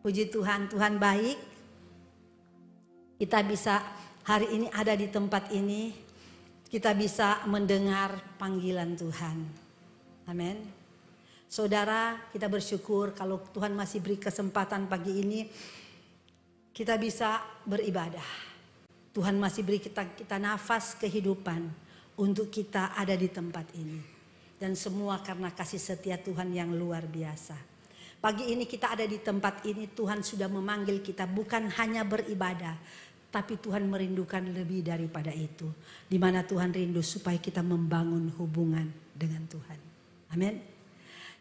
Puji Tuhan, Tuhan baik. Kita bisa hari ini ada di tempat ini. Kita bisa mendengar panggilan Tuhan. Amin. Saudara, kita bersyukur kalau Tuhan masih beri kesempatan pagi ini. Kita bisa beribadah. Tuhan masih beri kita nafas kehidupan untuk kita ada di tempat ini. Dan semua karena kasih setia Tuhan yang luar biasa. Pagi ini kita ada di tempat ini, Tuhan sudah memanggil kita bukan hanya beribadah, tapi Tuhan merindukan lebih daripada itu. Di mana Tuhan rindu supaya kita membangun hubungan dengan Tuhan. Amin.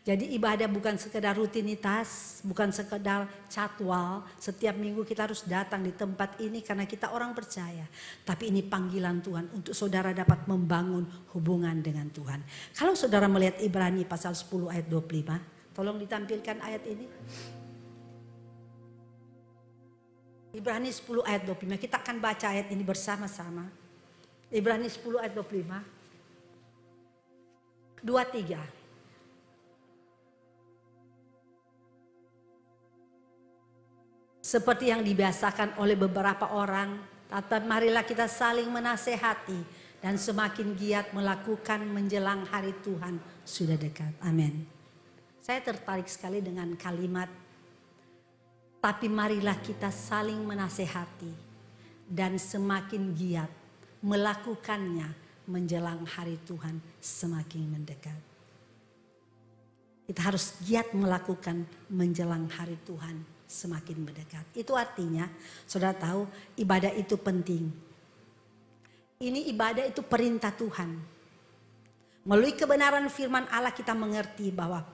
Jadi ibadah bukan sekedar rutinitas, bukan sekedar jadwal. Setiap minggu kita harus datang di tempat ini karena kita orang percaya. Tapi ini panggilan Tuhan untuk saudara dapat membangun hubungan dengan Tuhan. Kalau saudara melihat Ibrani pasal 10 ayat 25, tolong ditampilkan ayat ini. Ibrani 10 ayat 25, kita akan baca ayat ini bersama-sama. Ibrani 10 ayat 25. 2-3. Seperti yang dibiasakan oleh beberapa orang, tetap marilah kita saling menasehati dan semakin giat melakukan menjelang hari Tuhan sudah dekat. Amin. Saya tertarik sekali dengan kalimat, tapi marilah kita saling menasehati dan semakin giat melakukannya menjelang hari Tuhan semakin mendekat. Kita harus giat melakukan menjelang hari Tuhan semakin mendekat. Itu artinya, saudara tahu ibadah itu penting. Ini ibadah itu perintah Tuhan. Melalui kebenaran firman Allah kita mengerti bahwa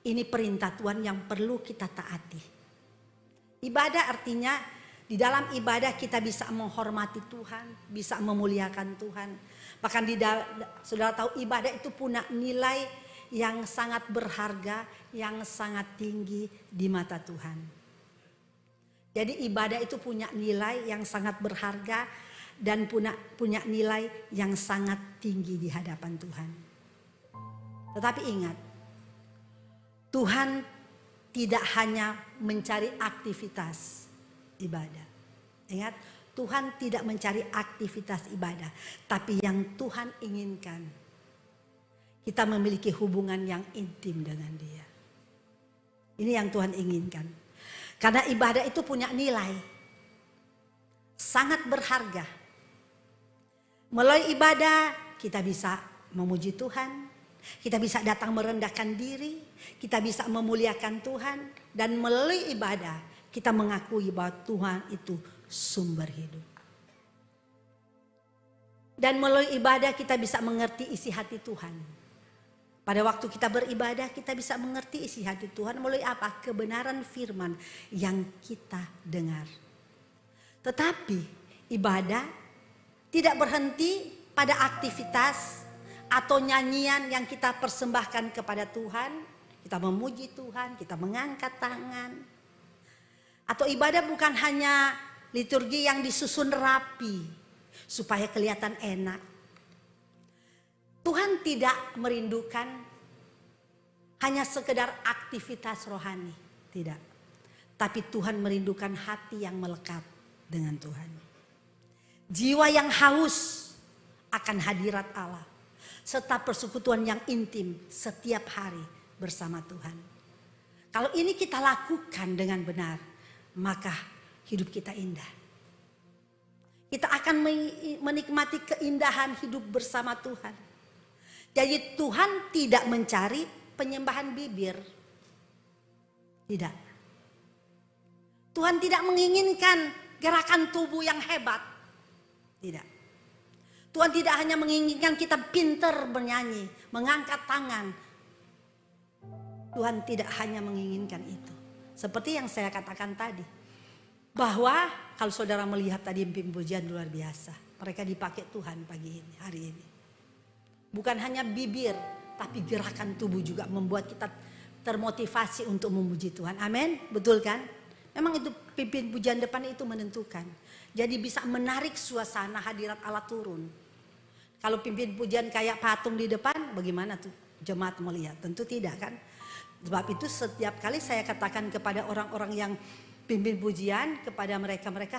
ini perintah Tuhan yang perlu kita taati. Ibadah artinya di dalam ibadah kita bisa menghormati Tuhan, bisa memuliakan Tuhan. Bahkan saudara tahu ibadah itu punya nilai yang sangat berharga, yang sangat tinggi di mata Tuhan. Jadi ibadah itu punya nilai yang sangat berharga dan punya nilai yang sangat tinggi di hadapan Tuhan. Tetapi ingat, Tuhan tidak hanya mencari aktivitas ibadah. Ingat, Tuhan tidak mencari aktivitas ibadah. Tapi yang Tuhan inginkan, kita memiliki hubungan yang intim dengan Dia. Ini yang Tuhan inginkan. Karena ibadah itu punya nilai sangat berharga. Melalui ibadah kita bisa memuji Tuhan. Kita bisa datang merendahkan diri. Kita bisa memuliakan Tuhan. Dan melalui ibadah kita mengakui bahwa Tuhan itu sumber hidup. Dan melalui ibadah kita bisa mengerti isi hati Tuhan. Pada waktu kita beribadah kita bisa mengerti isi hati Tuhan melalui apa? Kebenaran firman yang kita dengar. Tetapi ibadah tidak berhenti pada aktivitas atau nyanyian yang kita persembahkan kepada Tuhan. Kita memuji Tuhan, kita mengangkat tangan. Atau ibadah bukan hanya liturgi yang disusun rapi supaya kelihatan enak. Tuhan tidak merindukan hanya sekedar aktivitas rohani, tidak. Tapi Tuhan merindukan hati yang melekat dengan Tuhan. Jiwa yang haus akan hadirat Allah, serta persekutuan yang intim setiap hari bersama Tuhan. Kalau ini kita lakukan dengan benar, maka hidup kita indah. Kita akan menikmati keindahan hidup bersama Tuhan. Jadi Tuhan tidak mencari penyembahan bibir. Tidak. Tuhan tidak menginginkan gerakan tubuh yang hebat. Tidak. Tuhan tidak hanya menginginkan kita pintar bernyanyi, mengangkat tangan. Tuhan tidak hanya menginginkan itu. Seperti yang saya katakan tadi. Bahwa kalau saudara melihat tadi pujian luar biasa. Mereka dipakai Tuhan pagi ini, hari ini. Bukan hanya bibir, tapi gerakan tubuh juga membuat kita termotivasi untuk memuji Tuhan. Amin, betul kan? Memang itu pimpin pujian depan itu menentukan. Jadi bisa menarik suasana hadirat Allah turun. Kalau pimpin pujian kayak patung di depan, bagaimana tuh jemaat melihat? Tentu tidak kan? Sebab itu setiap kali saya katakan kepada orang-orang yang pimpin pujian, kepada mereka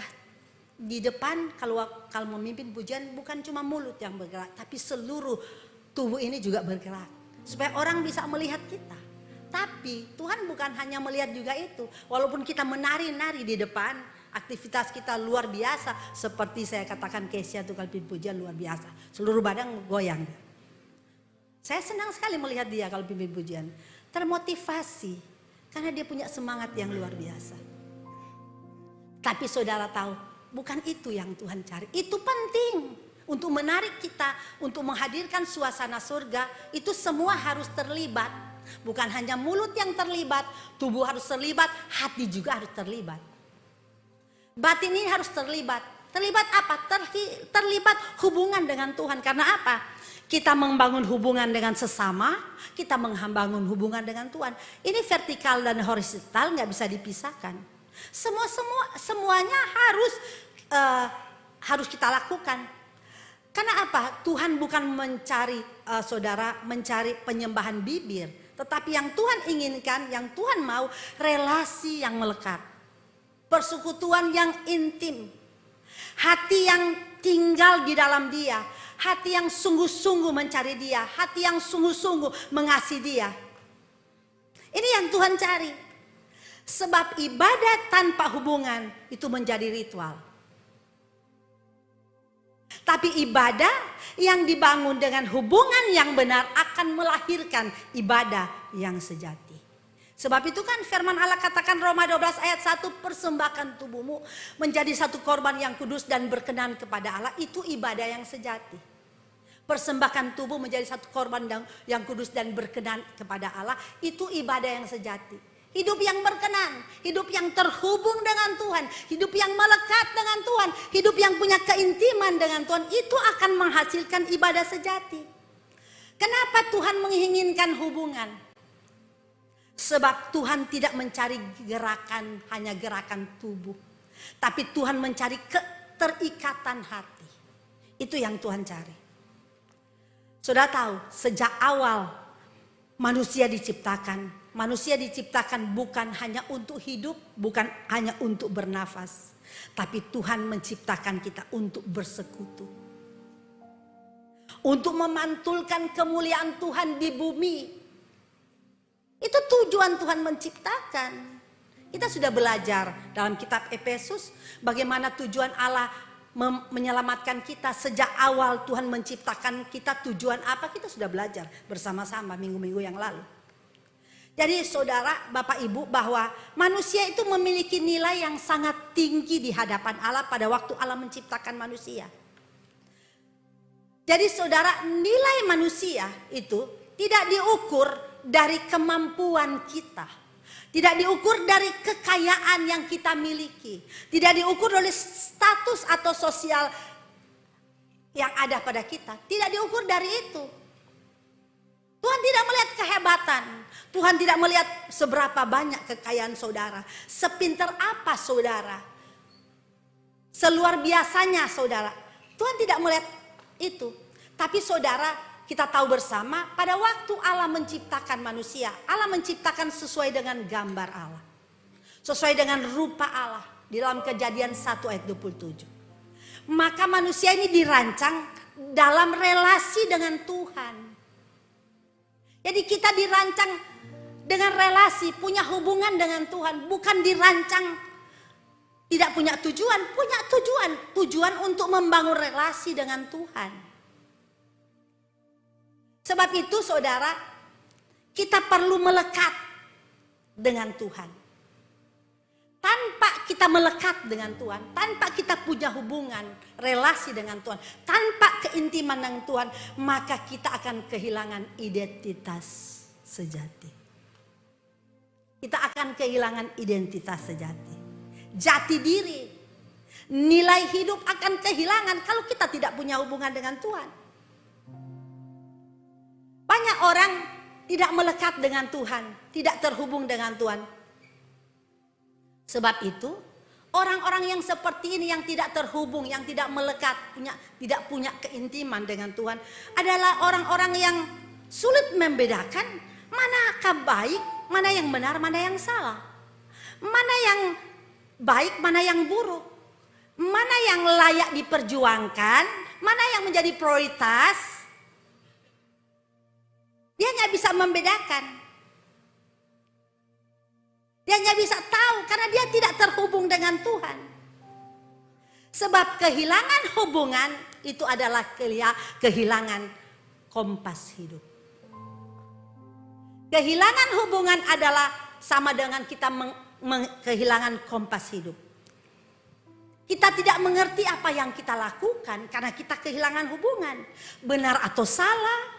di depan kalau memimpin pujian bukan cuma mulut yang bergerak, tapi seluruh tubuh ini juga bergerak. Supaya orang bisa melihat kita. Tapi Tuhan bukan hanya melihat juga itu. Walaupun kita menari-nari di depan, aktivitas kita luar biasa. Seperti saya katakan Kesia tukang pimpin pujian luar biasa. Seluruh badan goyang. Saya senang sekali melihat dia kalau pimpin pujian. Termotivasi. Karena dia punya semangat yang luar biasa. Tapi saudara tahu, bukan itu yang Tuhan cari. Itu penting. Untuk menarik kita, untuk menghadirkan suasana surga, itu semua harus terlibat. Bukan hanya mulut yang terlibat, tubuh harus terlibat, hati juga harus terlibat. Batin ini harus terlibat. Terlibat apa? Terlibat hubungan dengan Tuhan. Karena apa? Kita membangun hubungan dengan sesama, kita membangun hubungan dengan Tuhan. Ini vertikal dan horizontal nggak bisa dipisahkan. Semuanya harus kita lakukan. Karena apa? Tuhan bukan mencari mencari penyembahan bibir. Tetapi yang Tuhan inginkan, yang Tuhan mau, relasi yang melekat. Persekutuan yang intim. Hati yang tinggal di dalam dia. Hati yang sungguh-sungguh mencari dia. Hati yang sungguh-sungguh mengasihi dia. Ini yang Tuhan cari. Sebab ibadah tanpa hubungan itu menjadi ritual. Tapi ibadah yang dibangun dengan hubungan yang benar akan melahirkan ibadah yang sejati. Sebab itu kan firman Allah katakan Roma 12 ayat 1, persembahkan tubuhmu menjadi satu korban yang kudus dan berkenan kepada Allah. Itu ibadah yang sejati. Persembahkan tubuh menjadi satu korban yang kudus dan berkenan kepada Allah. Itu ibadah yang sejati. Hidup yang berkenan, hidup yang terhubung dengan Tuhan, hidup yang melekat dengan Tuhan, hidup yang punya keintiman dengan Tuhan, itu akan menghasilkan ibadah sejati. Kenapa Tuhan menginginkan hubungan? Sebab Tuhan tidak mencari gerakan, hanya gerakan tubuh. Tapi Tuhan mencari keterikatan hati. Itu yang Tuhan cari. Sudah tahu, sejak awal manusia diciptakan bukan hanya untuk hidup, bukan hanya untuk bernafas. Tapi Tuhan menciptakan kita untuk bersekutu. Untuk memantulkan kemuliaan Tuhan di bumi. Itu tujuan Tuhan menciptakan. Kita sudah belajar dalam kitab Efesus bagaimana tujuan Allah menyelamatkan kita. Sejak awal Tuhan menciptakan kita, tujuan apa kita sudah belajar bersama-sama minggu-minggu yang lalu. Jadi saudara, Bapak Ibu, bahwa manusia itu memiliki nilai yang sangat tinggi di hadapan Allah pada waktu Allah menciptakan manusia. Jadi saudara, nilai manusia itu tidak diukur dari kemampuan kita. Tidak diukur dari kekayaan yang kita miliki. Tidak diukur oleh status atau sosial yang ada pada kita. Tidak diukur dari itu. Tuhan tidak melihat kehebatan. Tuhan tidak melihat seberapa banyak kekayaan saudara. Sepintar apa saudara. Seluar biasanya saudara. Tuhan tidak melihat itu. Tapi saudara, kita tahu bersama pada waktu Allah menciptakan manusia. Allah menciptakan sesuai dengan gambar Allah. Sesuai dengan rupa Allah. Di dalam Kejadian 1 ayat 27. Maka manusia ini dirancang dalam relasi dengan Tuhan. Jadi kita dirancang dengan relasi, punya hubungan dengan Tuhan. Bukan dirancang tidak punya tujuan, punya tujuan. Tujuan untuk membangun relasi dengan Tuhan. Sebab itu saudara, kita perlu melekat dengan Tuhan. Tanpa kita melekat dengan Tuhan, tanpa kita punya hubungan, relasi dengan Tuhan, tanpa keintiman dengan Tuhan, maka kita akan kehilangan identitas sejati. Kita akan kehilangan identitas sejati. Jati diri, nilai hidup akan kehilangan kalau kita tidak punya hubungan dengan Tuhan. Banyak orang tidak melekat dengan Tuhan, tidak terhubung dengan Tuhan. Sebab itu, orang-orang yang seperti ini yang tidak terhubung, yang tidak melekat, tidak punya keintiman dengan Tuhan adalah orang-orang yang sulit membedakan manakah baik, mana yang benar, mana yang salah. Mana yang baik, mana yang buruk. Mana yang layak diperjuangkan, mana yang menjadi prioritas. Dia nggak bisa membedakan. Dia nggak bisa tahu karena dia tidak terhubung dengan Tuhan. Sebab kehilangan hubungan itu adalah kehilangan kompas hidup. Kehilangan hubungan adalah sama dengan kita kehilangan kompas hidup. Kita tidak mengerti apa yang kita lakukan karena kita kehilangan hubungan. Benar atau salah,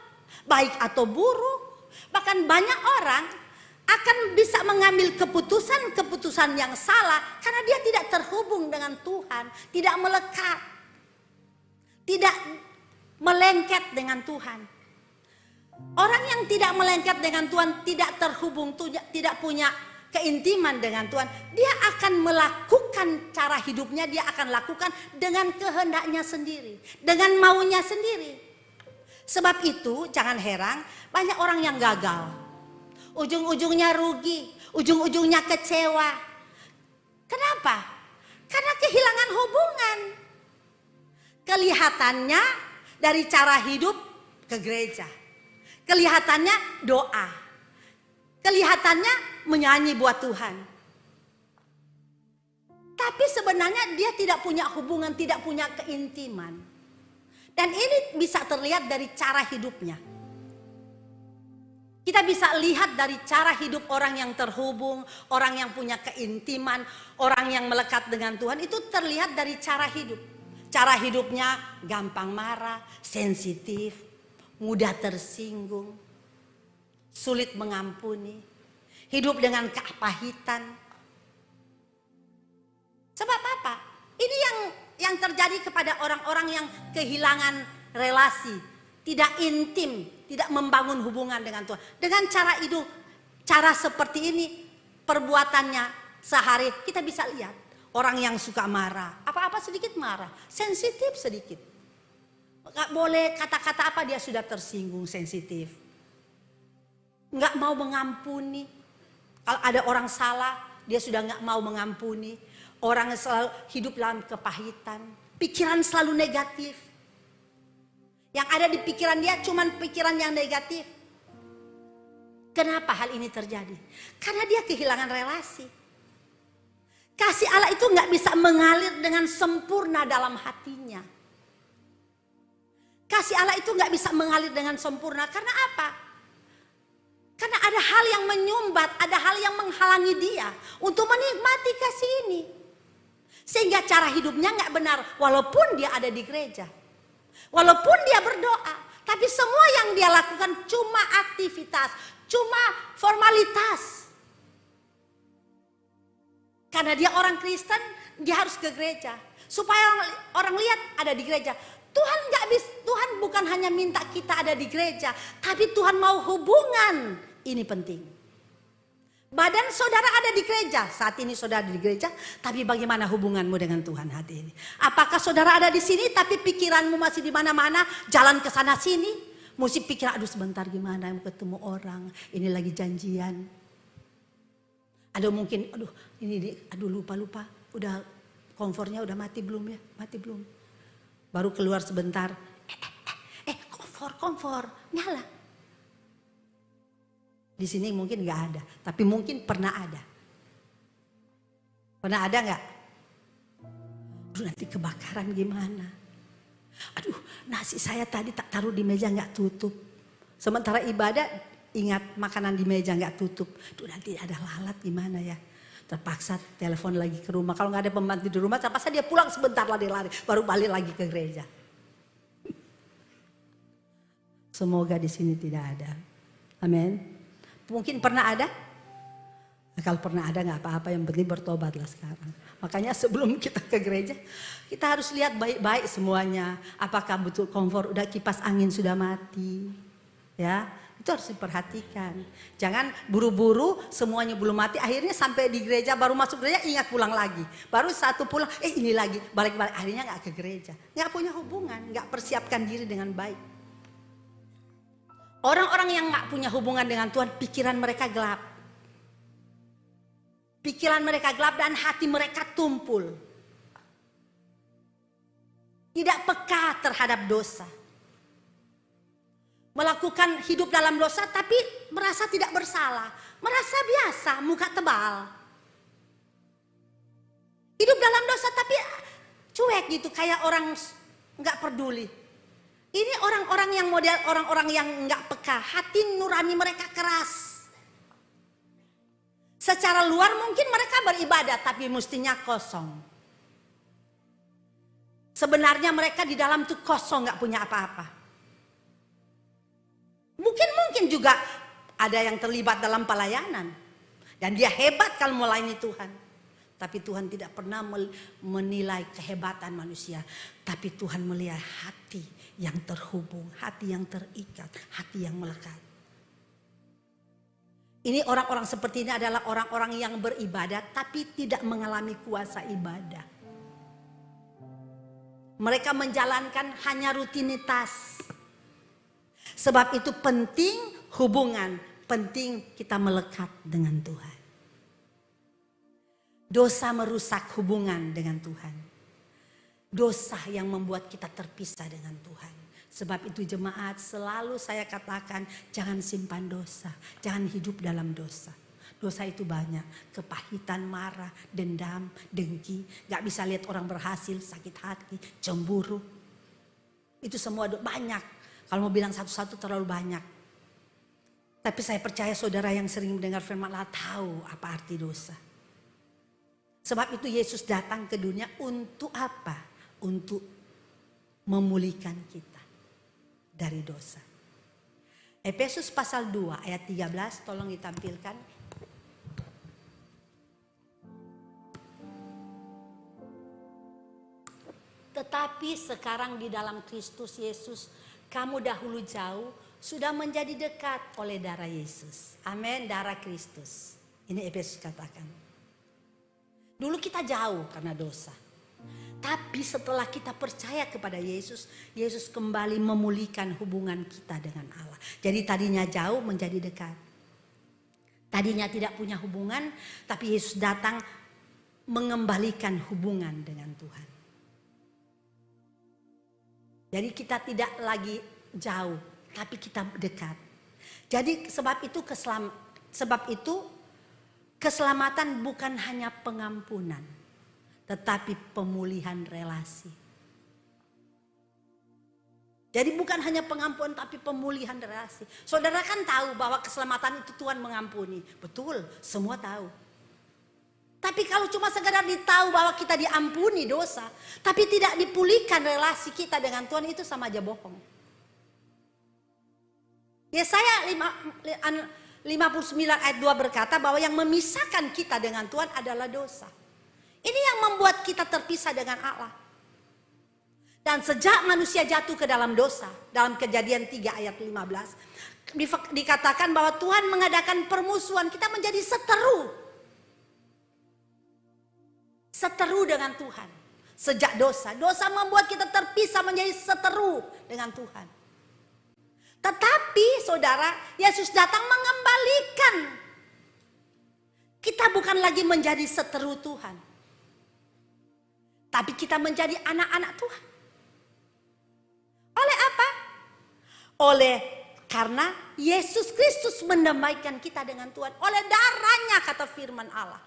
baik atau buruk. Bahkan banyak orang akan bisa mengambil keputusan-keputusan yang salah karena dia tidak terhubung dengan Tuhan, tidak melekat, tidak melengket dengan Tuhan. Orang yang tidak melengket dengan Tuhan, tidak terhubung, tidak punya keintiman dengan Tuhan, dia akan melakukan cara hidupnya, dia akan lakukan dengan kehendaknya sendiri, dengan maunya sendiri. Sebab itu jangan heran banyak orang yang gagal. Ujung-ujungnya rugi, ujung-ujungnya kecewa. Kenapa? Karena kehilangan hubungan. Kelihatannya dari cara hidup ke gereja. Kelihatannya doa. Kelihatannya menyanyi buat Tuhan. Tapi sebenarnya dia tidak punya hubungan, tidak punya keintiman. Dan ini bisa terlihat dari cara hidupnya. Kita bisa lihat dari cara hidup orang yang terhubung, orang yang punya keintiman, orang yang melekat dengan Tuhan, itu terlihat dari cara hidup. Cara hidupnya gampang marah, sensitif, mudah tersinggung, sulit mengampuni, hidup dengan kepahitan. Sebab apa? Ini yang terjadi kepada orang-orang yang kehilangan relasi, tidak intim, tidak membangun hubungan dengan Tuhan. Dengan cara itu, cara seperti ini, perbuatannya sehari kita bisa lihat. Orang yang suka marah, apa-apa sedikit marah, sensitif sedikit. Gak boleh kata-kata apa dia sudah tersinggung, sensitif. Gak mau mengampuni. Kalau ada orang salah, dia sudah gak mau mengampuni. Orang yang selalu hidup dalam kepahitan, pikiran selalu negatif. Yang ada di pikiran dia cuma pikiran yang negatif. Kenapa hal ini terjadi? Karena dia kehilangan relasi. Kasih Allah itu gak bisa mengalir dengan sempurna dalam hatinya. Kasih Allah itu gak bisa mengalir dengan sempurna. Karena apa? Karena ada hal yang menyumbat, ada hal yang menghalangi dia untuk menikmati kasih ini. Sehingga cara hidupnya gak benar walaupun dia ada di gereja. Walaupun dia berdoa, tapi semua yang dia lakukan cuma aktivitas, cuma formalitas. Karena dia orang Kristen, dia harus ke gereja. Supaya orang lihat ada di gereja. Tuhan bukan hanya minta kita ada di gereja, tapi Tuhan mau hubungan. Ini penting. Badan saudara ada di gereja, saat ini saudara di gereja, tapi bagaimana hubunganmu dengan Tuhan hati ini? Apakah saudara ada di sini tapi pikiranmu masih di mana-mana, jalan ke sana sini, mesti pikir aduh sebentar gimana mau ketemu orang, ini lagi janjian. Ada mungkin aduh lupa, udah komfornya udah mati belum ya? Mati belum? Baru keluar sebentar, kompor, nyala. Di sini mungkin nggak ada, tapi mungkin pernah ada. Pernah ada nggak? Aduh nanti kebakaran gimana? Aduh nasi saya tadi tak taruh di meja nggak tutup. Sementara ibadah ingat makanan di meja nggak tutup. Aduh nanti ada lalat gimana ya? Terpaksa telepon lagi ke rumah. Kalau nggak ada pembantu di rumah, terpaksa dia pulang sebentar lari-lari, baru balik lagi ke gereja. Semoga di sini tidak ada. Amin. Mungkin pernah ada? Nah, kalau pernah ada nggak apa-apa, yang penting bertobatlah sekarang. Makanya sebelum kita ke gereja, kita harus lihat baik-baik semuanya. Apakah betul komfor, udah kipas angin sudah mati, ya itu harus diperhatikan. Jangan buru-buru semuanya belum mati, akhirnya sampai di gereja baru masuk gereja ingat pulang lagi. Baru satu pulang, ini lagi balik-balik, akhirnya nggak ke gereja, nggak punya hubungan, nggak persiapkan diri dengan baik. Orang-orang yang gak punya hubungan dengan Tuhan, pikiran mereka gelap. Pikiran mereka gelap dan hati mereka tumpul. Tidak peka terhadap dosa. Melakukan hidup dalam dosa tapi merasa tidak bersalah. Merasa biasa, muka tebal. Hidup dalam dosa tapi cuek gitu, kayak orang nggak peduli. Ini orang-orang yang model orang-orang yang nggak peka. Hati nurani mereka keras. Secara luar mungkin mereka beribadah tapi mestinya kosong. Sebenarnya mereka di dalam tuh kosong, nggak punya apa-apa. Mungkin juga ada yang terlibat dalam pelayanan. Dan dia hebat kalau melayani Tuhan. Tapi Tuhan tidak pernah menilai kehebatan manusia. Tapi Tuhan melihat hati yang terhubung, hati yang terikat, hati yang melekat. Ini orang-orang seperti ini adalah orang-orang yang beribadah tapi tidak mengalami kuasa ibadah. Mereka menjalankan hanya rutinitas. Sebab itu penting hubungan, penting kita melekat dengan Tuhan. Dosa merusak hubungan dengan Tuhan. Dosa yang membuat kita terpisah dengan Tuhan. Sebab itu jemaat selalu saya katakan jangan simpan dosa. Jangan hidup dalam dosa. Dosa itu banyak. Kepahitan, marah, dendam, dengki. Gak bisa lihat orang berhasil, sakit hati, cemburu. Itu semua banyak. Kalau mau bilang satu-satu terlalu banyak. Tapi saya percaya saudara yang sering mendengar firman Allah tahu apa arti dosa. Sebab itu Yesus datang ke dunia untuk apa? Untuk memulihkan kita dari dosa. Efesus pasal 2 ayat 13 tolong ditampilkan. Tetapi sekarang di dalam Kristus Yesus kamu dahulu jauh sudah menjadi dekat oleh darah Yesus. Amin, darah Kristus. Ini Efesus katakan. Dulu kita jauh karena dosa. Tapi setelah kita percaya kepada Yesus, Yesus kembali memulihkan hubungan kita dengan Allah. Jadi tadinya jauh menjadi dekat. Tadinya tidak punya hubungan, tapi Yesus datang mengembalikan hubungan dengan Tuhan. Jadi kita tidak lagi jauh, tapi kita dekat. Jadi sebab itu keselamatan bukan hanya pengampunan, tetapi pemulihan relasi. Jadi bukan hanya pengampunan tapi pemulihan relasi. Saudara kan tahu bahwa keselamatan itu Tuhan mengampuni. Betul, semua tahu. Tapi kalau cuma sekedar ditahu bahwa kita diampuni dosa, tapi tidak dipulihkan relasi kita dengan Tuhan, itu sama aja bohong. Yesaya 59 ayat 2 berkata bahwa yang memisahkan kita dengan Tuhan adalah dosa. Ini yang membuat kita terpisah dengan Allah. Dan sejak manusia jatuh ke dalam dosa, dalam Kejadian 3 ayat 15, dikatakan bahwa Tuhan mengadakan permusuhan, kita menjadi seteru dengan Tuhan. Sejak dosa membuat kita terpisah menjadi seteru dengan Tuhan. Tetapi saudara, Yesus datang mengembalikan. Kita bukan lagi menjadi seteru Tuhan. Tapi kita menjadi anak-anak Tuhan. Oleh apa? Karena Yesus Kristus mendamaikan kita dengan Tuhan. Oleh darahnya kata firman Allah.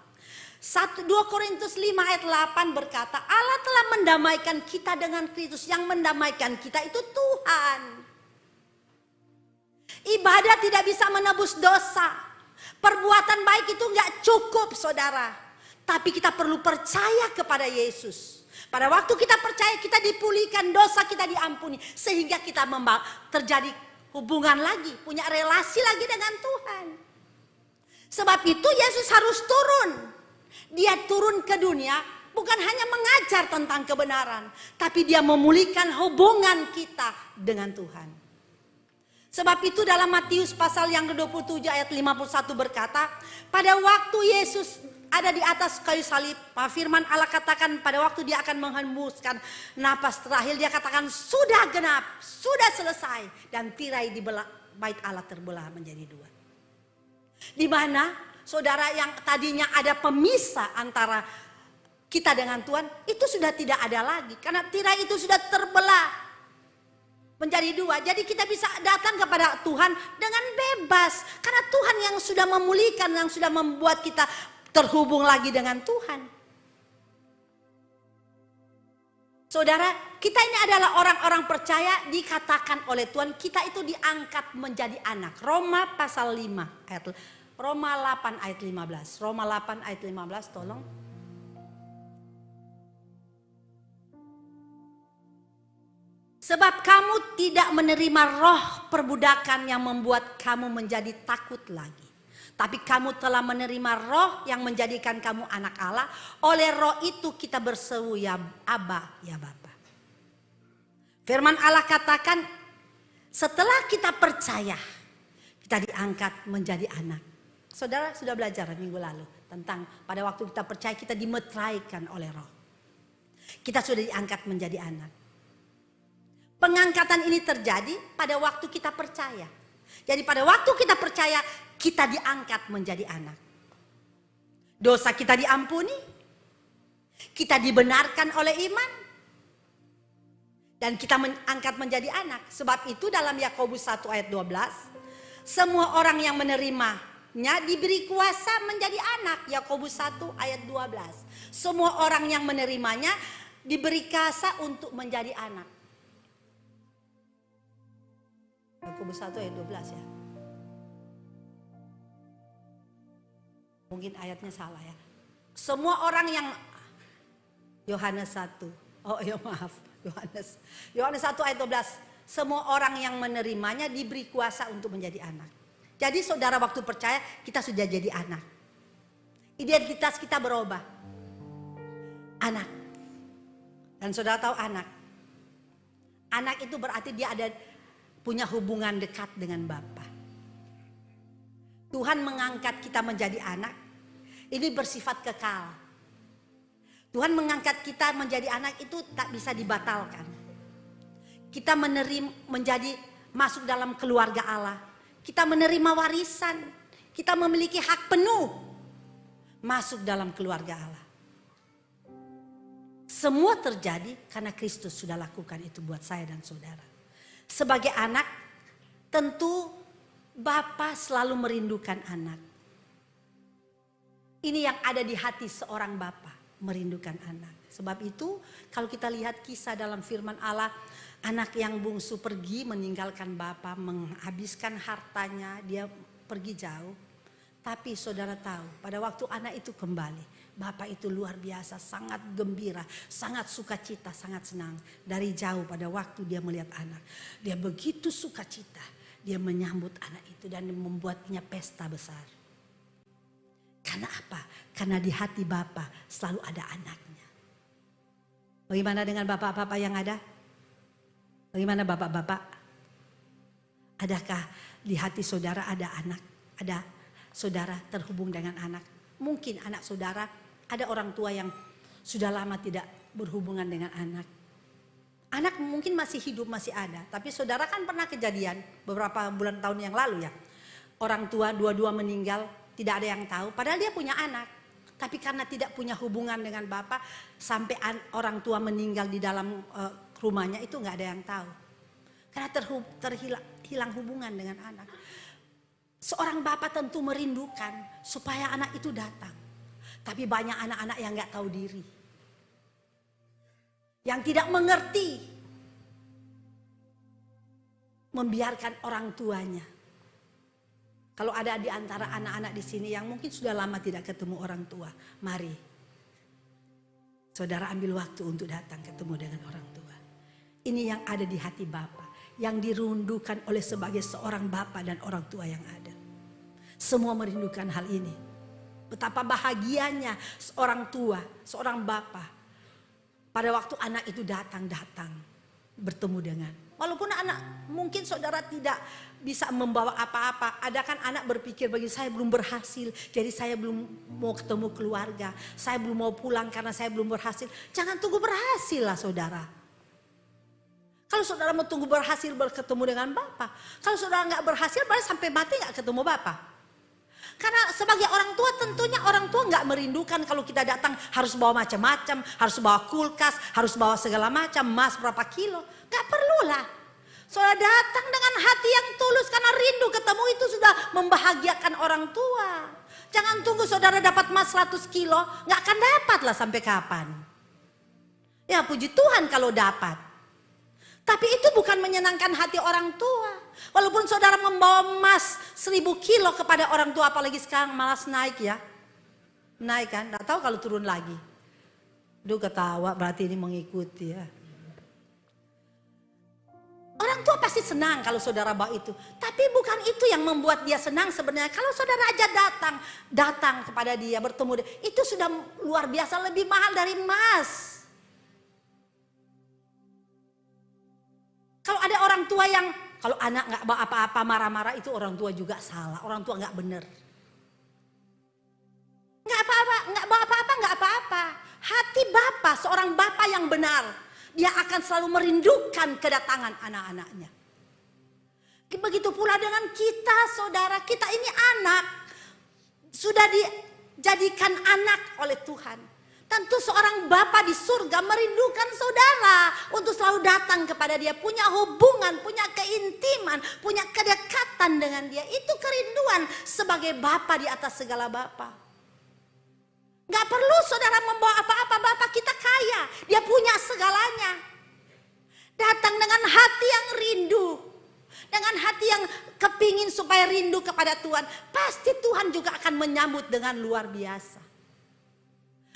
2 Korintus 5 ayat 8 berkata, Allah telah mendamaikan kita dengan Kristus. Yang mendamaikan kita itu Tuhan. Ibadah tidak bisa menebus dosa. Perbuatan baik itu gak cukup saudara. Tapi kita perlu percaya kepada Yesus. Pada waktu kita percaya kita dipulihkan, dosa kita diampuni. Sehingga kita terjadi hubungan lagi, punya relasi lagi dengan Tuhan. Sebab itu Yesus harus turun. Dia turun ke dunia bukan hanya mengajar tentang kebenaran. Tapi dia memulihkan hubungan kita dengan Tuhan. Sebab itu dalam Matius pasal yang ke-27 ayat 51 berkata, pada waktu Yesus ada di atas kayu salib, firman Allah katakan pada waktu dia akan menghembuskan napas terakhir, dia katakan sudah genap, sudah selesai, dan tirai di bait Allah terbelah menjadi dua. Di mana saudara, yang tadinya ada pemisah antara kita dengan Tuhan, itu sudah tidak ada lagi. Karena tirai itu sudah terbelah menjadi dua. Jadi kita bisa datang kepada Tuhan dengan bebas. Karena Tuhan yang sudah memulihkan, yang sudah membuat kita terhubung lagi dengan Tuhan. Saudara, kita ini adalah orang-orang percaya, dikatakan oleh Tuhan kita itu diangkat menjadi anak. Roma pasal 5 ayat Roma 8 ayat 15. Roma 8 ayat 15, tolong. Sebab kamu tidak menerima roh perbudakan yang membuat kamu menjadi takut lagi. Tapi kamu telah menerima roh yang menjadikan kamu anak Allah. Oleh roh itu kita berseru ya Aba, ya Bapa. Firman Allah katakan, setelah kita percaya, kita diangkat menjadi anak. Saudara sudah belajar minggu lalu tentang pada waktu kita percaya kita dimeteraikan oleh roh. Kita sudah diangkat menjadi anak. Pengangkatan ini terjadi pada waktu kita percaya. Jadi pada waktu kita percaya, kita diangkat menjadi anak. Dosa kita diampuni. Kita dibenarkan oleh iman. Dan kita angkat menjadi anak. Sebab itu dalam Yakobus 1 ayat 12. Semua orang yang menerimanya diberi kuasa menjadi anak. Yakobus 1 ayat 12. Semua orang yang menerimanya diberi kuasa untuk menjadi anak. Yakobus 1 ayat 12 ya. Mungkin ayatnya salah ya. Semua orang yang Yohanes 1. Oh ya maaf. Yohanes 1 ayat 12. Semua orang yang menerimanya diberi kuasa untuk menjadi anak. Jadi saudara waktu percaya kita sudah jadi anak. Identitas kita berubah. Anak. Dan saudara tahu anak. Anak itu berarti dia ada punya hubungan dekat dengan Bapa. Tuhan mengangkat kita menjadi anak. Ini bersifat kekal. Tuhan mengangkat kita menjadi anak itu tak bisa dibatalkan. Kita menjadi masuk dalam keluarga Allah. Kita menerima warisan. Kita memiliki hak penuh masuk dalam keluarga Allah. Semua terjadi karena Kristus sudah lakukan itu buat saya dan saudara. Sebagai anak, tentu Bapa selalu merindukan anak. Ini yang ada di hati seorang Bapa, merindukan anak. Sebab itu kalau kita lihat kisah dalam firman Allah, anak yang bungsu pergi meninggalkan Bapa, menghabiskan hartanya, dia pergi jauh. Tapi saudara tahu, pada waktu anak itu kembali, Bapak itu luar biasa, sangat gembira, sangat sukacita, sangat senang. Dari jauh pada waktu dia melihat anak. Dia begitu sukacita, dia menyambut anak itu dan membuatnya pesta besar. Karena apa? Karena di hati Bapak selalu ada anaknya. Bagaimana dengan bapak-bapak yang ada? Bagaimana bapak-bapak? Adakah di hati saudara ada anak? Ada saudara terhubung dengan anak? Mungkin anak saudara ada orang tua yang sudah lama tidak berhubungan dengan anak. Anak mungkin masih hidup, masih ada. Tapi saudara kan pernah kejadian beberapa bulan tahun yang lalu ya. Orang tua dua-dua meninggal, tidak ada yang tahu. Padahal dia punya anak. Tapi karena tidak punya hubungan dengan Bapak, sampai orang tua meninggal di dalam rumahnya itu nggak ada yang tahu. Karena terhilang hubungan dengan anak. Seorang Bapak tentu merindukan supaya anak itu datang. Tapi banyak anak-anak yang gak tahu diri. Yang tidak mengerti. Membiarkan orang tuanya. Kalau ada di antara anak-anak di sini yang mungkin sudah lama tidak ketemu orang tua. Mari. Saudara ambil waktu untuk datang ketemu dengan orang tua. Ini yang ada di hati Bapa. Yang dirundukan oleh sebagai seorang Bapa dan orang tua yang ada. Semua merindukan hal ini. Betapa bahagianya seorang tua, seorang bapa. Pada waktu anak itu datang bertemu dengan. Walaupun anak mungkin saudara tidak bisa membawa apa-apa. Ada kan anak berpikir bagi saya belum berhasil. Jadi saya belum mau ketemu keluarga. Saya belum mau pulang karena saya belum berhasil. Jangan tunggu berhasil lah saudara. Kalau saudara mau tunggu berhasil berketemu dengan Bapa. Kalau saudara gak berhasil sampai mati gak ketemu Bapa. Karena sebagai orang tua tentunya orang tua nggak merindukan kalau kita datang harus bawa macam-macam, harus bawa kulkas, harus bawa segala macam, emas berapa kilo. Nggak perlulah. Saudara datang dengan hati yang tulus karena rindu ketemu itu sudah membahagiakan orang tua. Jangan tunggu saudara dapat emas 100 kilo, nggak akan dapat lah sampai kapan. Ya puji Tuhan kalau dapat. Tapi itu bukan menyenangkan hati orang tua. Walaupun saudara membawa emas 1000 kilo kepada orang tua, apalagi sekarang malas naik ya. Naik kan, gak tahu kalau turun lagi. Duh ketawa berarti ini mengikuti ya. Orang tua pasti senang kalau saudara bawa itu. Tapi bukan itu yang membuat dia senang sebenarnya. Kalau saudara aja datang kepada dia, bertemu dia. Itu sudah luar biasa, lebih mahal dari emas. Kalau ada orang tua yang, kalau anak gak bawa apa-apa marah-marah itu orang tua juga salah. Orang tua gak benar. Gak apa-apa, gak bawa apa-apa, gak apa-apa. Hati Bapa, seorang Bapa yang benar. Dia akan selalu merindukan kedatangan anak-anaknya. Begitu pula dengan kita saudara, kita ini anak. Sudah dijadikan anak oleh Tuhan. Tentu seorang Bapa di surga merindukan saudara untuk selalu datang kepada dia. Punya hubungan, punya keintiman, punya kedekatan dengan dia. Itu kerinduan sebagai Bapa di atas segala Bapa. Gak perlu saudara membawa apa-apa, Bapa kita kaya. Dia punya segalanya. Datang dengan hati yang rindu. Dengan hati yang kepingin supaya rindu kepada Tuhan. Pasti Tuhan juga akan menyambut dengan luar biasa.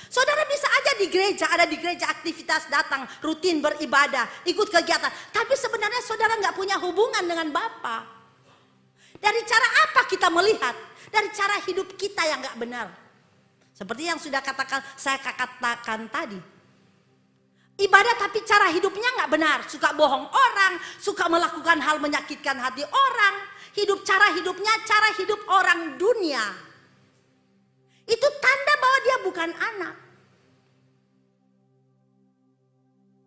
Saudara bisa aja di gereja, ada di gereja aktivitas datang, rutin beribadah, ikut kegiatan. Tapi sebenarnya saudara gak punya hubungan dengan Bapa. Dari cara apa kita melihat? Dari cara hidup kita yang gak benar. Seperti yang sudah saya katakan tadi. Ibadah tapi cara hidupnya gak benar. Suka bohong orang, suka melakukan hal menyakitkan hati orang. Cara hidupnya cara hidup orang dunia. Itu tanda bahwa dia bukan anak.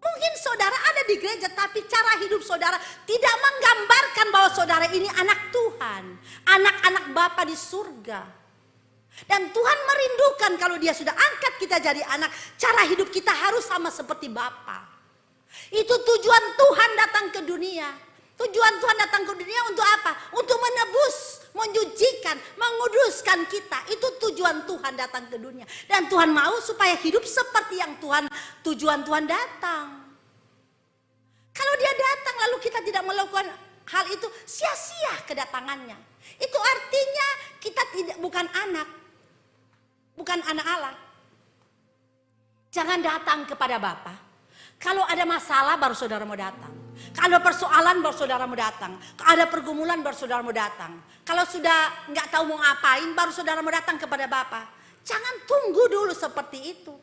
Mungkin saudara ada di gereja tapi cara hidup saudara tidak menggambarkan bahwa saudara ini anak Tuhan. Anak-anak Bapa di surga. Dan Tuhan merindukan kalau dia sudah angkat kita jadi anak. Cara hidup kita harus sama seperti Bapa. Itu tujuan Tuhan datang ke dunia. Tujuan Tuhan datang ke dunia untuk apa? Untuk menebus, menjujikan, menguduskan kita. Itu tujuan Tuhan datang ke dunia. Dan Tuhan mau supaya hidup seperti yang tujuan Tuhan datang. Kalau dia datang lalu kita tidak melakukan hal itu, sia-sia kedatangannya. Itu artinya kita bukan anak. Bukan anak Allah. Jangan datang kepada Bapa. Kalau ada masalah baru saudara mau datang. Kalau ada persoalan baru saudara mau datang. Kalau ada pergumulan baru saudara mau datang. Kalau sudah nggak tahu mau ngapain baru saudara mau datang kepada Bapa. Jangan tunggu dulu seperti itu.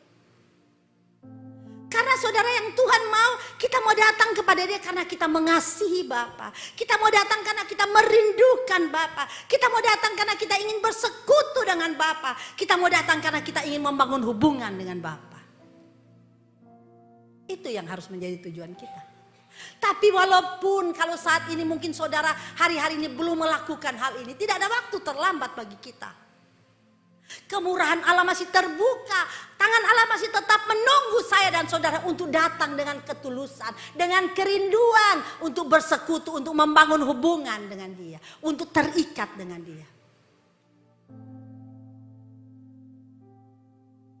Karena saudara yang Tuhan mau, kita mau datang kepada Dia karena kita mengasihi Bapa. Kita mau datang karena kita merindukan Bapa. Kita mau datang karena kita ingin bersekutu dengan Bapa. Kita mau datang karena kita ingin membangun hubungan dengan Bapa. Itu yang harus menjadi tujuan kita. Tapi walaupun kalau saat ini mungkin saudara hari-hari ini belum melakukan hal ini, tidak ada waktu terlambat bagi kita. Kemurahan Allah masih terbuka, tangan Allah masih tetap menunggu saya dan saudara untuk datang dengan ketulusan, dengan kerinduan untuk bersekutu, untuk membangun hubungan dengan Dia, untuk terikat dengan Dia.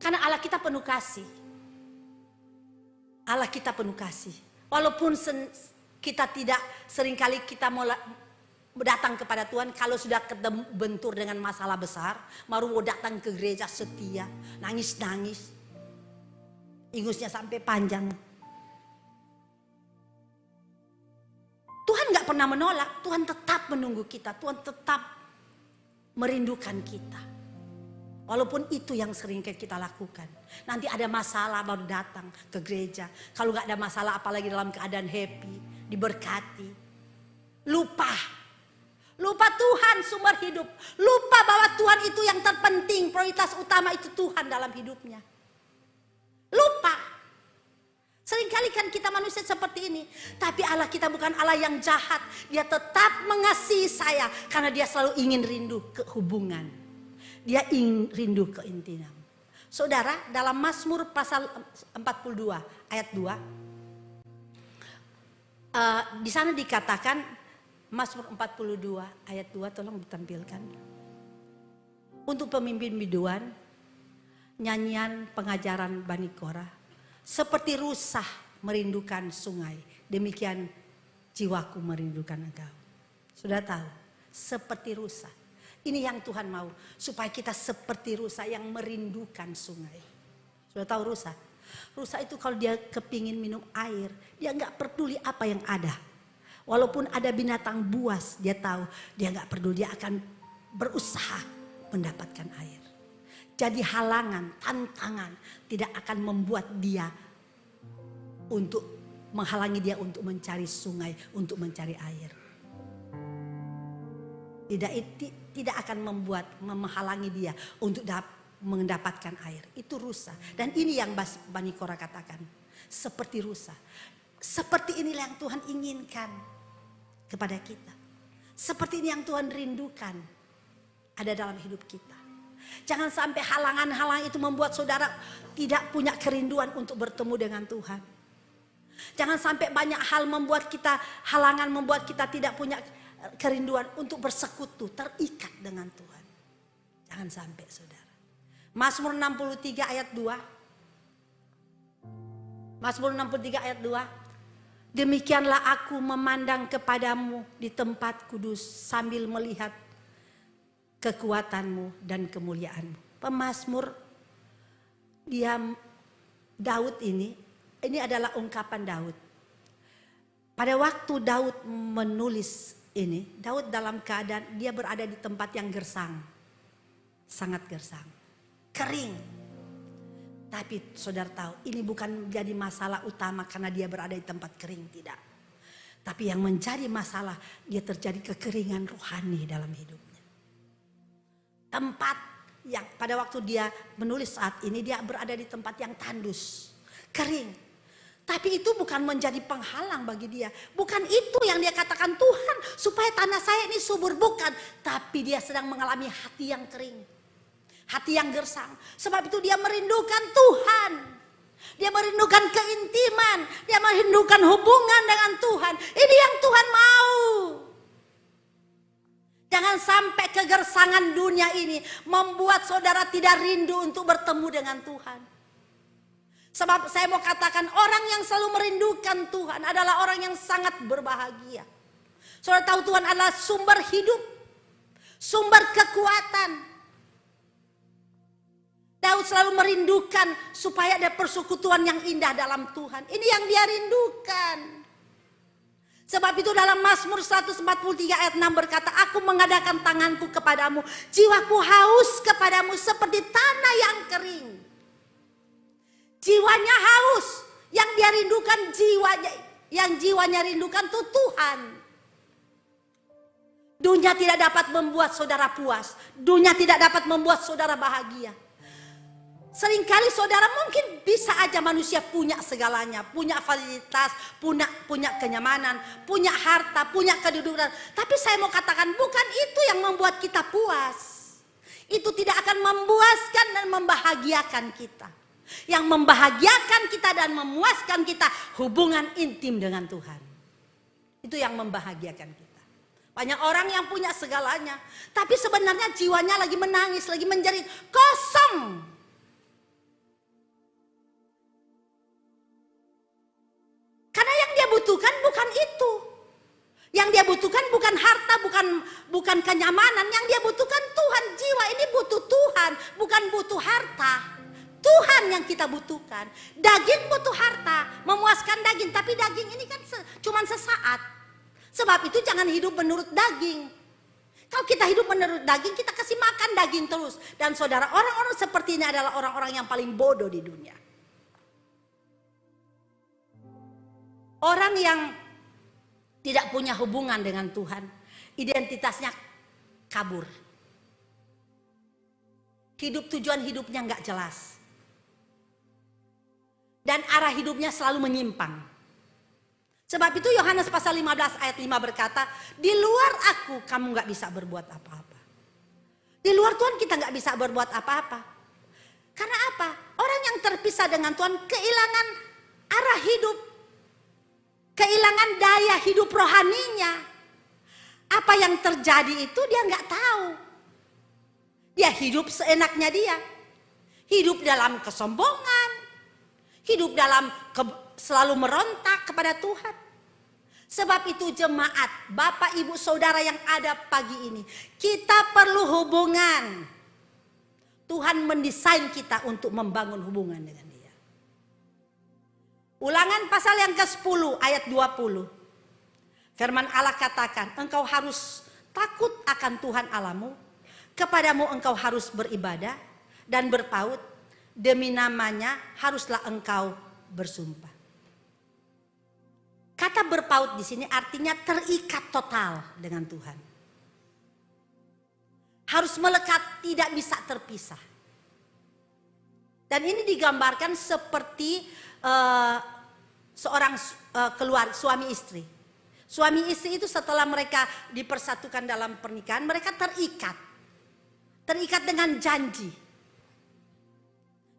Karena Allah kita penuh kasih. Allah kita penuh kasih. Walaupun kita tidak seringkali kita mau datang kepada Tuhan kalau sudah bentur dengan masalah besar, baru mau datang ke gereja setia, nangis-nangis, ingusnya sampai panjang. Tuhan gak pernah menolak, Tuhan tetap menunggu kita, Tuhan tetap merindukan kita. Walaupun itu yang sering kita lakukan. Nanti ada masalah baru datang ke gereja. Kalau gak ada masalah apalagi dalam keadaan happy, diberkati. Lupa Tuhan sumber hidup. Lupa bahwa Tuhan itu yang terpenting, prioritas utama itu Tuhan dalam hidupnya. Lupa. Seringkali kan kita manusia seperti ini. Tapi Allah kita bukan Allah yang jahat. Dia tetap mengasihi saya karena Dia selalu ingin rindu ke hubungan. Dia rindu keintiman. Saudara, dalam Mazmur pasal 42 ayat 2, di sana dikatakan, Mazmur 42 ayat 2, tolong ditampilkan. Untuk pemimpin biduan, nyanyian pengajaran Bani Korah, seperti rusa merindukan sungai, demikian jiwaku merindukan engkau. Sudah tahu, seperti rusa. Ini yang Tuhan mau, supaya kita seperti rusa yang merindukan sungai. Sudah tahu rusa? Rusa itu kalau dia kepingin minum air, dia nggak peduli apa yang ada. Walaupun ada binatang buas, dia tahu, dia nggak peduli, dia akan berusaha mendapatkan air. Jadi halangan, tantangan tidak akan membuat dia untuk menghalangi dia untuk mencari sungai, untuk mencari air. Tidak akan menghalangi dia untuk mendapatkan air. Itu rusa. Dan ini yang Bani Korah katakan. Seperti rusa. Seperti inilah yang Tuhan inginkan kepada kita. Seperti ini yang Tuhan rindukan ada dalam hidup kita. Jangan sampai halangan-halangan itu membuat saudara tidak punya kerinduan untuk bertemu dengan Tuhan. Jangan sampai banyak hal halangan membuat kita tidak punya kerinduan untuk bersekutu, terikat dengan Tuhan. Jangan sampai saudara. Mazmur 63 ayat 2. Mazmur 63 ayat 2. Demikianlah aku memandang kepadamu di tempat kudus sambil melihat kekuatanmu dan kemuliaanmu. Pemazmur Daud ini adalah ungkapan Daud. Pada waktu Daud menulis ini, Daud dalam keadaan dia berada di tempat yang gersang. Sangat gersang. Kering. Tapi saudara tahu, ini bukan jadi masalah utama karena dia berada di tempat kering, tidak. Tapi yang menjadi masalah, dia terjadi kekeringan rohani dalam hidupnya. Tempat yang pada waktu dia menulis saat ini, dia berada di tempat yang tandus, kering. Tapi itu bukan menjadi penghalang bagi dia. Bukan itu yang dia katakan, Tuhan supaya tanah saya ini subur, bukan. Tapi dia sedang mengalami hati yang kering. Hati yang gersang. Sebab itu dia merindukan Tuhan. Dia merindukan keintiman. Dia merindukan hubungan dengan Tuhan. Ini yang Tuhan mau. Jangan sampai kegersangan dunia ini membuat saudara tidak rindu untuk bertemu dengan Tuhan. Sebab saya mau katakan, orang yang selalu merindukan Tuhan adalah orang yang sangat berbahagia. Saudara tahu Tuhan adalah sumber hidup, sumber kekuatan. Daud selalu merindukan supaya ada persekutuan yang indah dalam Tuhan. Ini yang dia rindukan. Sebab itu dalam Mazmur 143 ayat 6 berkata, aku mengadakan tanganku kepadamu, jiwaku haus kepadamu seperti tanah yang kering. Jiwanya haus, yang dia rindukan jiwanya rindukan itu Tuhan. Dunia tidak dapat membuat saudara puas, dunia tidak dapat membuat saudara bahagia. Seringkali saudara mungkin bisa aja manusia punya segalanya, punya fasilitas, punya kenyamanan, punya harta, punya kedudukan. Tapi saya mau katakan bukan itu yang membuat kita puas. Itu tidak akan memuaskan dan membahagiakan kita. Yang membahagiakan kita dan memuaskan kita hubungan intim dengan Tuhan. Itu yang membahagiakan kita. Banyak orang yang punya segalanya, tapi sebenarnya jiwanya lagi menangis, lagi menjerit, kosong. Karena yang dia butuhkan bukan itu. Yang dia butuhkan bukan harta, bukan kenyamanan. Yang dia butuhkan Tuhan. Jiwa ini butuh Tuhan, bukan butuh harta. Tuhan yang kita butuhkan. Daging butuh harta, memuaskan daging. Tapi daging ini kan cuma sesaat. Sebab itu jangan hidup menurut daging. Kalau kita hidup menurut daging, kita kasih makan daging terus. Dan saudara, orang-orang seperti ini adalah orang-orang yang paling bodoh di dunia. Orang yang tidak punya hubungan dengan Tuhan, identitasnya kabur. Tujuan hidupnya nggak jelas. Dan arah hidupnya selalu menyimpang. Sebab itu Yohanes pasal 15 ayat 5 berkata, di luar aku kamu gak bisa berbuat apa-apa. Di luar Tuhan kita nggak bisa berbuat apa-apa. Karena apa? Orang yang terpisah dengan Tuhan kehilangan arah hidup. Kehilangan daya hidup rohaninya. Apa yang terjadi itu dia nggak tahu. Dia hidup seenaknya dia. Hidup dalam kesombongan. Hidup dalam selalu merontak kepada Tuhan. Sebab itu jemaat, Bapak Ibu Saudara yang ada pagi ini, kita perlu hubungan. Tuhan mendesain kita untuk membangun hubungan dengan Dia. Ulangan pasal yang ke-10 ayat 20. Firman Allah katakan, engkau harus takut akan Tuhan Allahmu, kepadamu engkau harus beribadah dan berpaut, demi namanya haruslah engkau bersumpah. Kata berpaut di sini artinya terikat total dengan Tuhan. Harus melekat, tidak bisa terpisah. Dan ini digambarkan seperti seorang suami istri. Suami istri itu setelah mereka dipersatukan dalam pernikahan, mereka terikat. Terikat dengan janji.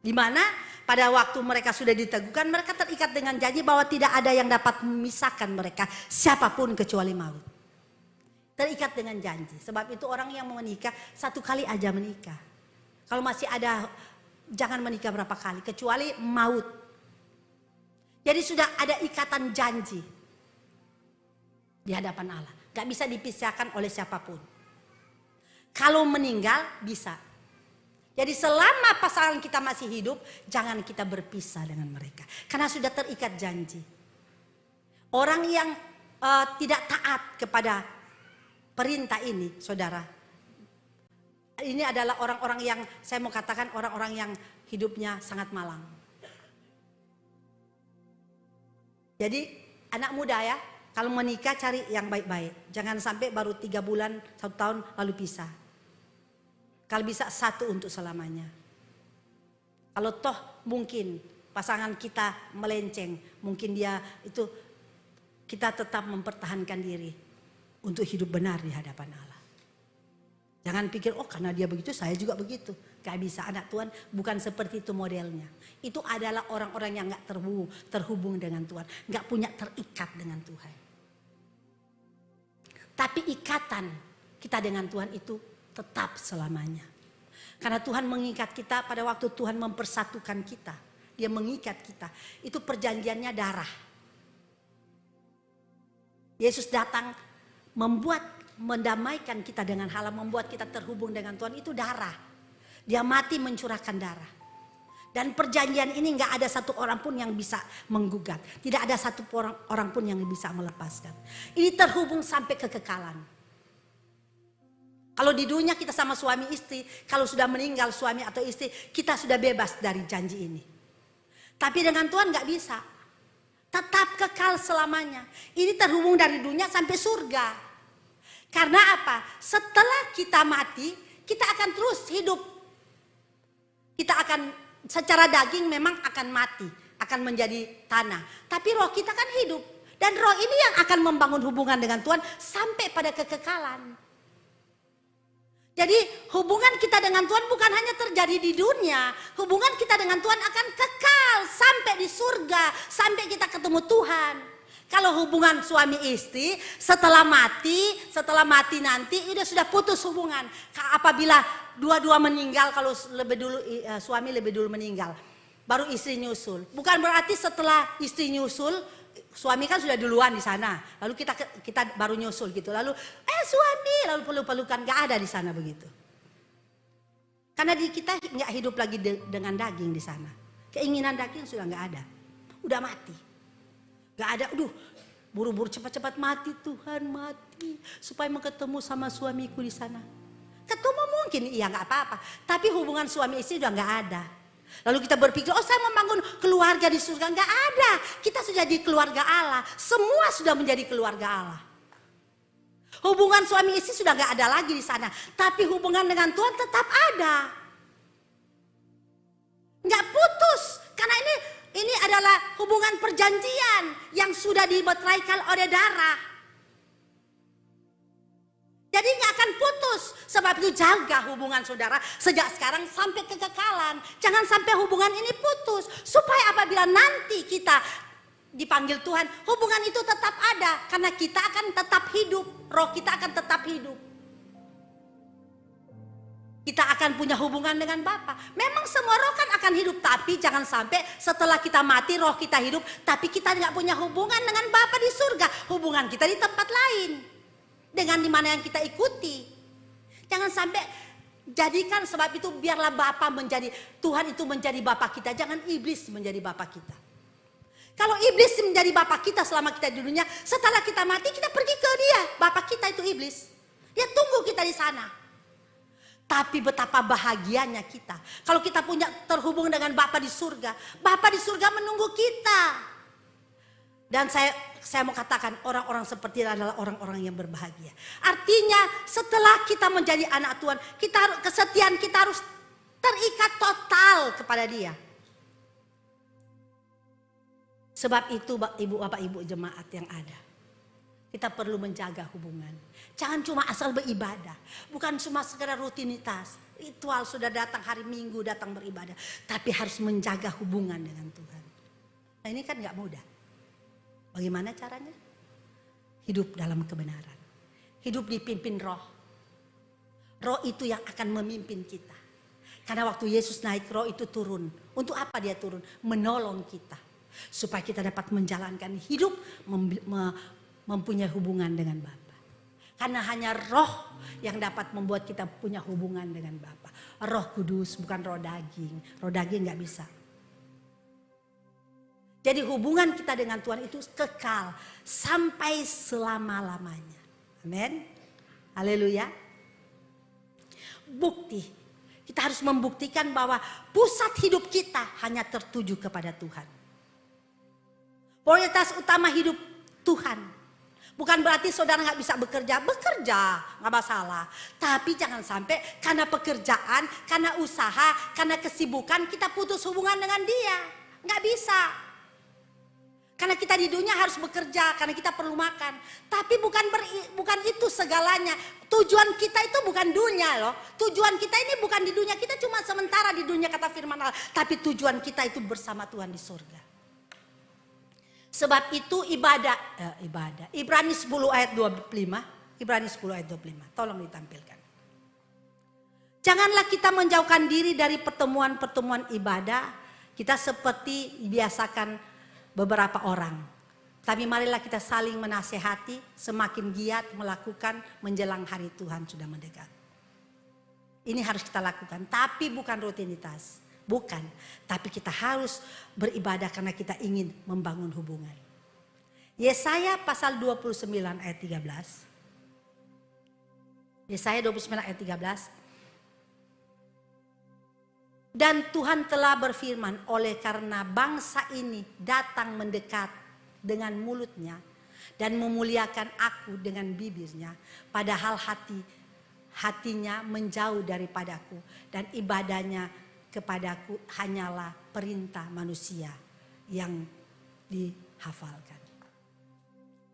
Di mana pada waktu mereka sudah diteguhkan, mereka terikat dengan janji bahwa tidak ada yang dapat memisahkan mereka, siapapun kecuali maut. Terikat dengan janji. Sebab itu orang yang mau menikah, satu kali aja menikah. Kalau masih ada, jangan menikah berapa kali, kecuali maut. Jadi sudah ada ikatan janji di hadapan Allah. Gak bisa dipisahkan oleh siapapun. Kalau meninggal bisa. Jadi selama pasangan kita masih hidup, jangan kita berpisah dengan mereka. Karena sudah terikat janji. Orang yang tidak taat kepada perintah ini, saudara. Ini adalah orang-orang yang, saya mau katakan orang-orang yang hidupnya sangat malang. Jadi anak muda ya, kalau menikah cari yang baik-baik. Jangan sampai baru 3 bulan, 1 tahun lalu pisah. Kalau bisa satu untuk selamanya. Kalau toh mungkin pasangan kita melenceng, mungkin dia itu, kita tetap mempertahankan diri untuk hidup benar di hadapan Allah. Jangan pikir, oh karena dia begitu saya juga begitu. Gak bisa, anak Tuhan bukan seperti itu modelnya. Itu adalah orang-orang yang gak terhubung dengan Tuhan. Gak punya terikat dengan Tuhan. Tapi ikatan kita dengan Tuhan itu tetap selamanya. Karena Tuhan mengikat kita pada waktu Tuhan mempersatukan kita. Dia mengikat kita. Itu perjanjiannya darah. Yesus datang mendamaikan kita dengan Allah, membuat kita terhubung dengan Tuhan, itu darah. Dia mati mencurahkan darah. Dan perjanjian ini gak ada satu orang pun yang bisa menggugat. Tidak ada satu orang pun yang bisa melepaskan. Ini terhubung sampai kekekalan. Kalau di dunia kita sama suami istri, kalau sudah meninggal suami atau istri, kita sudah bebas dari janji ini. Tapi dengan Tuhan gak bisa. Tetap kekal selamanya. Ini terhubung dari dunia sampai surga. Karena apa? Setelah kita mati, kita akan terus hidup. Kita akan secara daging memang akan mati, akan menjadi tanah. Tapi roh kita kan hidup. Dan roh ini yang akan membangun hubungan dengan Tuhan sampai pada kekekalan. Jadi hubungan kita dengan Tuhan bukan hanya terjadi di dunia. Hubungan kita dengan Tuhan akan kekal sampai di surga. Sampai kita ketemu Tuhan. Kalau hubungan suami istri setelah mati nanti sudah putus hubungan. Apabila dua-dua meninggal, kalau lebih dulu suami lebih dulu meninggal, baru istri nyusul. Bukan berarti setelah istri nyusul, suami kan sudah duluan di sana, lalu kita baru nyusul gitu, lalu suami lalu peluk-pelukan, gak ada di sana begitu. Karena kita nggak hidup lagi dengan daging di sana, keinginan daging sudah nggak ada, udah mati, nggak ada. Buru-buru cepat-cepat mati, Tuhan mati supaya mau ketemu sama suamiku di sana. Ketemu mungkin, iya nggak apa-apa, tapi hubungan suami istri udah nggak ada. Lalu kita berpikir, saya membangun keluarga di surga. Enggak ada. Kita sudah di keluarga Allah. Semua sudah menjadi keluarga Allah. Hubungan suami istri sudah enggak ada lagi di sana. Tapi hubungan dengan Tuhan tetap ada. Enggak putus. Karena ini adalah hubungan perjanjian yang sudah dimeteraikan oleh darah. Jadi gak akan putus. Sebab itu jaga hubungan saudara sejak sekarang sampai kekekalan. Jangan sampai hubungan ini putus. Supaya apabila nanti kita dipanggil Tuhan, hubungan itu tetap ada. Karena kita akan tetap hidup. Roh kita akan tetap hidup. Kita akan punya hubungan dengan Bapa. Memang semua roh kan akan hidup. Tapi jangan sampai setelah kita mati roh kita hidup. Tapi kita gak punya hubungan dengan Bapa di surga. Hubungan kita di tempat lain. Dengan dimana yang kita ikuti. Jangan sampai jadikan, sebab itu biarlah Bapa menjadi, Tuhan itu menjadi Bapa kita. Jangan iblis menjadi Bapa kita. Kalau iblis menjadi Bapa kita selama kita di dunia, setelah kita mati kita pergi ke dia. Bapa kita itu iblis. Dia tunggu kita di sana. Tapi betapa bahagianya kita. Kalau kita punya terhubung dengan Bapa di surga. Bapa di surga menunggu kita. Dan saya mau katakan orang-orang seperti ini adalah orang-orang yang berbahagia. Artinya setelah kita menjadi anak Tuhan, kesetiaan kita harus terikat total kepada Dia. Sebab itu ibu bapak ibu jemaat yang ada, kita perlu menjaga hubungan. Jangan cuma asal beribadah, bukan cuma sekedar rutinitas. Ritual sudah datang hari Minggu datang beribadah, tapi harus menjaga hubungan dengan Tuhan. Nah ini kan gak mudah. Bagaimana caranya? Hidup dalam kebenaran. Hidup dipimpin roh. Roh itu yang akan memimpin kita. Karena waktu Yesus naik, roh itu turun. Untuk apa dia turun? Menolong kita. Supaya kita dapat menjalankan hidup, mempunyai hubungan dengan Bapa. Karena hanya roh yang dapat membuat kita punya hubungan dengan Bapa. Roh Kudus, bukan roh daging. Roh daging gak bisa. Jadi hubungan kita dengan Tuhan itu kekal sampai selama-lamanya. Amin. Haleluya. Bukti. Kita harus membuktikan bahwa pusat hidup kita hanya tertuju kepada Tuhan. Prioritas utama hidup Tuhan. Bukan berarti saudara gak bisa bekerja. Bekerja gak masalah. Tapi jangan sampai karena pekerjaan, karena usaha, karena kesibukan kita putus hubungan dengan Dia. Gak bisa. Karena kita di dunia harus bekerja, karena kita perlu makan. Tapi bukan itu segalanya. Tujuan kita itu bukan dunia loh. Tujuan kita ini bukan di dunia. Kita cuma sementara di dunia kata firman Allah. Tapi tujuan kita itu bersama Tuhan di surga. Sebab itu ibadah. Ibrani 10 ayat 25. Ibrani 10 ayat 25. Tolong ditampilkan. Janganlah kita menjauhkan diri dari pertemuan-pertemuan ibadah. Kita seperti biasakan beberapa orang. Tapi marilah kita saling menasehati, semakin giat melakukan menjelang hari Tuhan sudah mendekat. Ini harus kita lakukan, tapi bukan rutinitas. Bukan, tapi kita harus beribadah karena kita ingin membangun hubungan. Yesaya pasal 29 ayat 13. Yesaya 29 ayat 13. Dan Tuhan telah berfirman, oleh karena bangsa ini datang mendekat dengan mulutnya dan memuliakan aku dengan bibirnya, padahal hatinya menjauh daripadaku dan ibadahnya kepadaku hanyalah perintah manusia yang dihafalkan.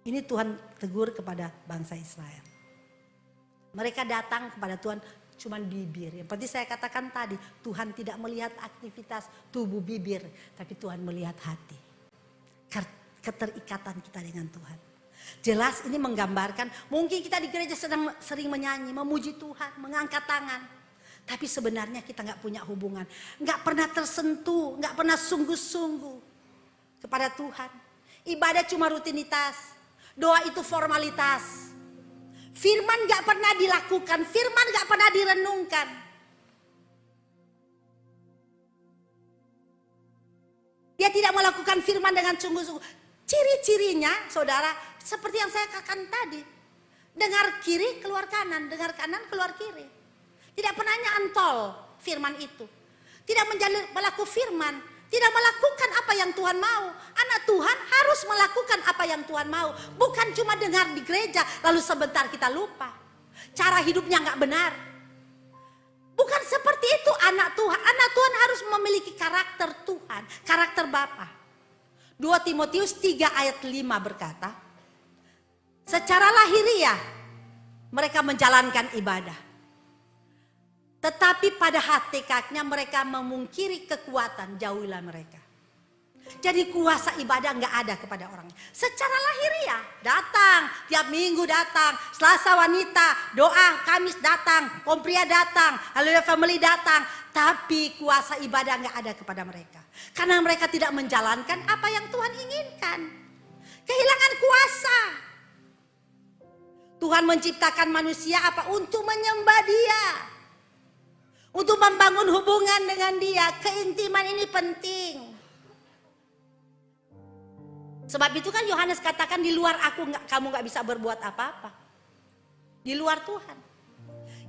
Ini Tuhan tegur kepada bangsa Israel. Mereka datang kepada Tuhan cuman bibir. Yang seperti saya katakan tadi, Tuhan tidak melihat aktivitas tubuh bibir, tapi Tuhan melihat hati. Keterikatan kita dengan Tuhan. Jelas ini menggambarkan, mungkin kita di gereja sering menyanyi, memuji Tuhan, mengangkat tangan. Tapi sebenarnya kita gak punya hubungan. Gak pernah tersentuh, gak pernah sungguh-sungguh kepada Tuhan. Ibadah cuma rutinitas, doa itu formalitas. Firman gak pernah dilakukan, firman gak pernah direnungkan. Dia tidak melakukan firman dengan sungguh-sungguh. Ciri-cirinya saudara seperti yang saya katakan tadi. Dengar kiri keluar kanan, dengar kanan keluar kiri. Tidak pernah nyantol firman itu. Tidak melakukan firman. Tidak melakukan apa yang Tuhan mau. Anak Tuhan harus melakukan apa yang Tuhan mau. Bukan cuma dengar di gereja lalu sebentar kita lupa. Cara hidupnya gak benar. Bukan seperti itu anak Tuhan. Anak Tuhan harus memiliki karakter Tuhan. Karakter Bapa. 2 Timotius 3 ayat 5 berkata. Secara lahiriah mereka menjalankan ibadah. Tetapi pada hakikatnya mereka memungkiri kekuatan, jauhilah mereka. Jadi kuasa ibadah nggak ada kepada orang. Secara lahiriah datang, tiap minggu datang, Selasa wanita, doa, Kamis datang, Kompria datang, Haleluya Family datang. Tapi kuasa ibadah nggak ada kepada mereka. Karena mereka tidak menjalankan apa yang Tuhan inginkan. Kehilangan kuasa. Tuhan menciptakan manusia apa? Untuk menyembah Dia. Untuk membangun hubungan dengan Dia. Keintiman ini penting. Sebab itu kan Yohanes katakan di luar aku kamu gak bisa berbuat apa-apa. Di luar Tuhan.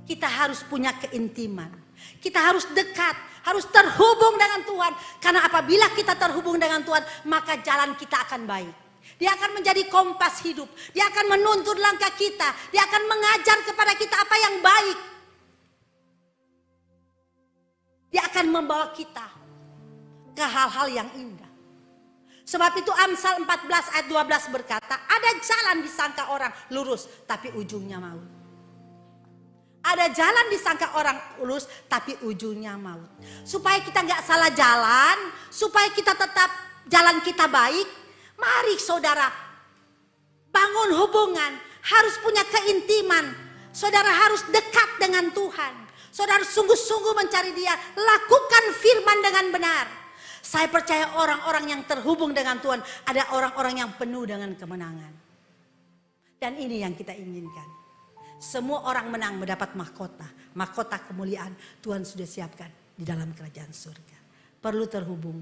Kita harus punya keintiman. Kita harus dekat. Harus terhubung dengan Tuhan. Karena apabila kita terhubung dengan Tuhan, maka jalan kita akan baik. Dia akan menjadi kompas hidup. Dia akan menuntun langkah kita. Dia akan mengajar kepada kita apa yang baik. Dia akan membawa kita ke hal-hal yang indah. Sebab itu Amsal 14 ayat 12 berkata, ada jalan disangka orang lurus tapi ujungnya maut. Ada jalan disangka orang lurus tapi ujungnya maut. Supaya kita nggak salah jalan, supaya kita tetap jalan kita baik, mari saudara bangun hubungan, harus punya keintiman. Saudara harus dekat dengan Tuhan. Saudara sungguh-sungguh mencari Dia, lakukan firman dengan benar. Saya percaya orang-orang yang terhubung dengan Tuhan ada orang-orang yang penuh dengan kemenangan. Dan ini yang kita inginkan. Semua orang menang mendapat mahkota. Mahkota kemuliaan Tuhan sudah siapkan di dalam kerajaan surga. Perlu terhubung.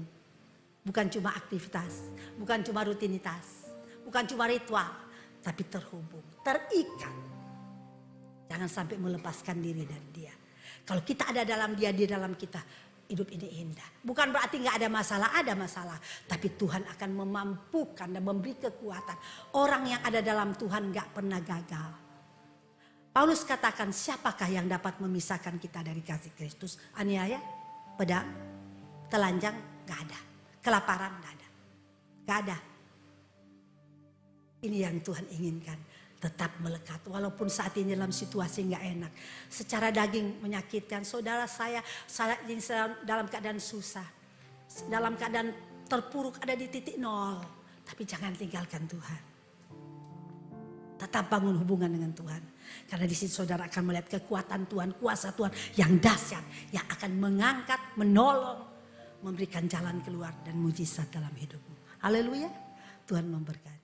Bukan cuma aktivitas. Bukan cuma rutinitas. Bukan cuma ritual. Tapi terhubung. Terikat. Jangan sampai melepaskan diri dari Dia. Kalau kita ada dalam Dia, Dia dalam kita. Hidup ini indah. Bukan berarti gak ada masalah. Tapi Tuhan akan memampukan dan memberi kekuatan. Orang yang ada dalam Tuhan gak pernah gagal. Paulus katakan, siapakah yang dapat memisahkan kita dari kasih Kristus? Aniaya, pedang, telanjang, gak ada. Kelaparan, gak ada. Gak ada. Ini yang Tuhan inginkan. Tetap melekat walaupun saat ini dalam situasi nggak enak, secara daging menyakitkan. Saudara saya ini dalam keadaan susah, dalam keadaan terpuruk, ada di titik nol. Tapi jangan tinggalkan Tuhan. Tetap bangun hubungan dengan Tuhan, karena di situ saudara akan melihat kekuatan Tuhan, kuasa Tuhan yang dahsyat, yang akan mengangkat, menolong, memberikan jalan keluar dan mujizat dalam hidupmu. Haleluya, Tuhan memberkati.